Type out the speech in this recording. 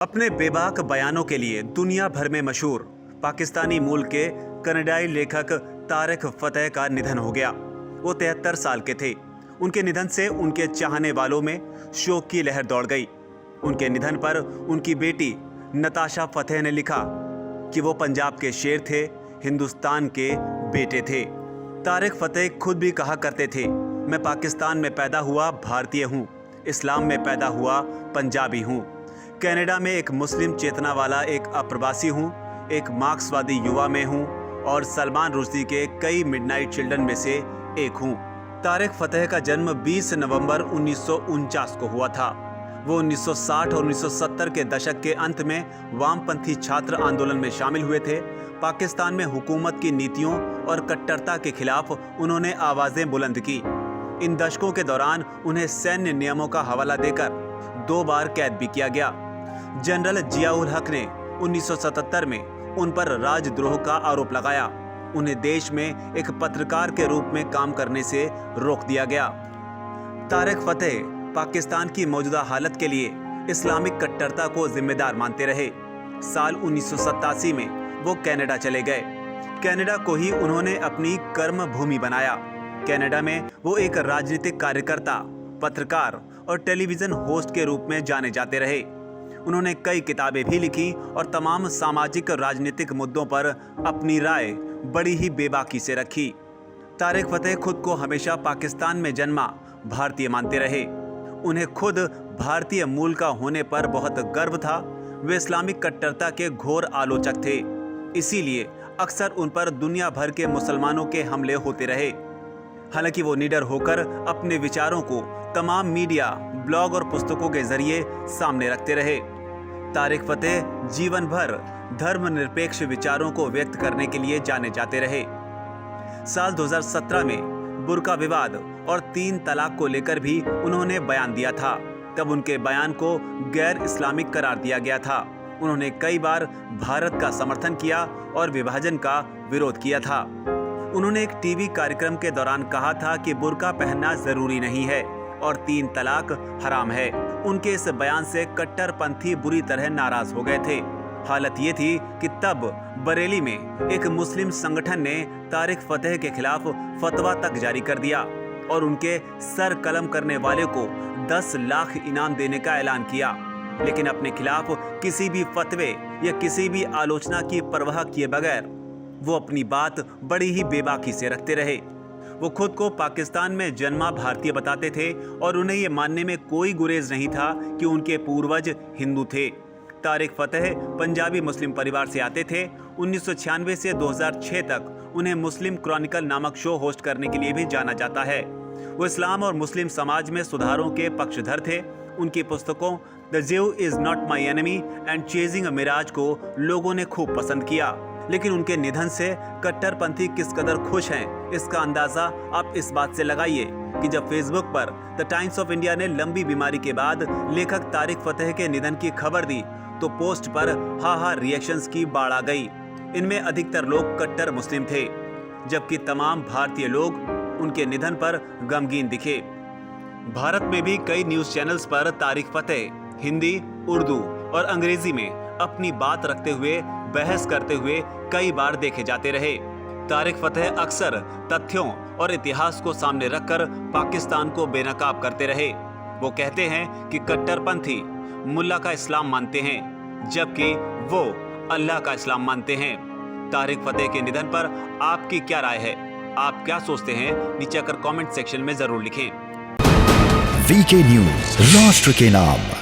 अपने बेबाक बयानों के लिए दुनिया भर में मशहूर पाकिस्तानी मूल के कनाडाई लेखक तारिक फतेह का निधन हो गया। वो 73 साल के थे। उनके निधन से उनके चाहने वालों में शोक की लहर दौड़ गई। उनके निधन पर उनकी बेटी नताशा फतेह ने लिखा कि वो पंजाब के शेर थे, हिंदुस्तान के बेटे थे। तारिक फतेह खुद भी कहा करते थे, मैं पाकिस्तान में पैदा हुआ भारतीय हूँ, इस्लाम में पैदा हुआ पंजाबी हूँ, कनाडा में एक मुस्लिम चेतना वाला एक अप्रवासी हूँ, एक मार्क्सवादी युवा में हूँ और सलमान रुश्दी के कई मिडनाइट चिल्ड्रन में से एक हूँ। तारिक फतेह का जन्म 20 नवंबर 1949 को हुआ था। वो 1960 और 1970 के दशक के अंत में वामपंथी छात्र आंदोलन में शामिल हुए थे। पाकिस्तान में हुकूमत की नीतियों और कट्टरता के खिलाफ उन्होंने आवाज़ें बुलंद की। इन दशकों के दौरान उन्हें सैन्य नियमों का हवाला देकर 2 बार कैद भी किया गया। जनरल जियाउल हक ने 1977 में उन पर राजद्रोह का आरोप लगाया। उन्हें देश में एक पत्रकार के रूप में काम करने से रोक दिया गया। तारिक फतेह पाकिस्तान की मौजूदा हालत के लिए इस्लामिक कट्टरता को जिम्मेदार मानते रहे। साल 1987 में वो कनाडा चले गए। कनाडा को ही उन्होंने अपनी कर्म भूमि बनाया। कनाडा में वो एक राजनीतिक कार्यकर्ता, पत्रकार और टेलीविजन होस्ट के रूप में जाने जाते रहे। उन्होंने कई किताबें भी लिखी और तमाम सामाजिक राजनीतिक मुद्दों पर अपनी राय बड़ी ही बेबाकी से रखी। तारिक फतेह खुद को हमेशा पाकिस्तान में जन्मा भारतीय मानते रहे। उन्हें खुद भारतीय मूल का होने पर बहुत गर्व था। वे इस्लामिक कट्टरता के घोर आलोचक थे, इसीलिए अक्सर उन पर दुनिया भर के मुसलमानों के हमले होते रहे। हालांकि वो निडर होकर अपने विचारों को तमाम मीडिया, ब्लॉग और पुस्तकों के जरिए सामने रखते रहे। तारिक फतेह जीवन भर धर्मनिरपेक्ष विचारों को व्यक्त करने के लिए जाने जाते रहे। साल 2017 में बुर्का विवाद और 3 तलाक को लेकर भी उन्होंने बयान दिया था। तब उनके बयान को गैर इस्लामिक करार दिया गया था। उन्होंने कई बार भारत का समर्थन किया और विभाजन का विरोध किया था। उन्होंने एक टीवी कार्यक्रम के दौरान कहा था कि बुर्का पहनना जरूरी नहीं है और 3 तलाक हराम है। उनके इस बयान से कट्टरपंथी बुरी तरह नाराज हो गए थे। हालत ये थी कि तब बरेली में एक मुस्लिम संगठन ने तारिक फतेह के खिलाफ फतवा तक जारी कर दिया और उनके सर कलम करने वाले को 10 लाख इनाम देने का ऐलान किया। लेकिन अपने खिलाफ किसी भी फतवे या किसी भी आलोचना की परवाह किए बगैर वो अपनी बात बड़ी ही बेबाकी से रखते रहे। वो खुद को पाकिस्तान में जन्मा भारतीय बताते थे और उन्हें ये मानने में कोई गुरेज नहीं था कि उनके पूर्वज हिंदू थे। तारिक फतेह पंजाबी मुस्लिम परिवार से आते थे। 1996 से 2006 तक उन्हें मुस्लिम क्रॉनिकल नामक शो होस्ट करने के लिए भी जाना जाता है। वो इस्लाम और मुस्लिम समाज में सुधारों के पक्षधर थे। उनकी पुस्तकों the Jew is not my enemy and chasing a mirage को लोगों ने खूब पसंद किया। लेकिन उनके निधन से कट्टरपंथी किस कदर खुश हैं, इसका अंदाजा आप इस बात से लगाइए कि जब फेसबुक पर द टाइम्स ऑफ इंडिया ने लंबी बीमारी के बाद लेखक तारिक फतेह के निधन की खबर दी तो पोस्ट पर हा रिएक्शंस की बाढ़ आ गई। इनमें अधिकतर लोग कट्टर मुस्लिम थे, जबकि तमाम भारतीय लोग उनके निधन पर गमगीन दिखे। भारत में भी कई न्यूज चैनल्स पर तारिक फतेह हिंदी, उर्दू और अंग्रेजी में अपनी बात रखते हुए, बहस करते हुए कई बार देखे जाते रहे। तारिक फतेह अक्सर तथ्यों और इतिहास को सामने रखकर पाकिस्तान को बेनकाब करते रहे। वो कहते हैं कि कट्टरपंथी मुल्ला का इस्लाम मानते हैं, जबकि वो अल्लाह का इस्लाम मानते हैं। तारिक फतेह के निधन पर आपकी क्या राय है? आप क्या सोचते हैं? नीचे आकर कमेंट सेक्शन में जरूर लिखें। वीके न्यूज, राष्ट्र के नाम।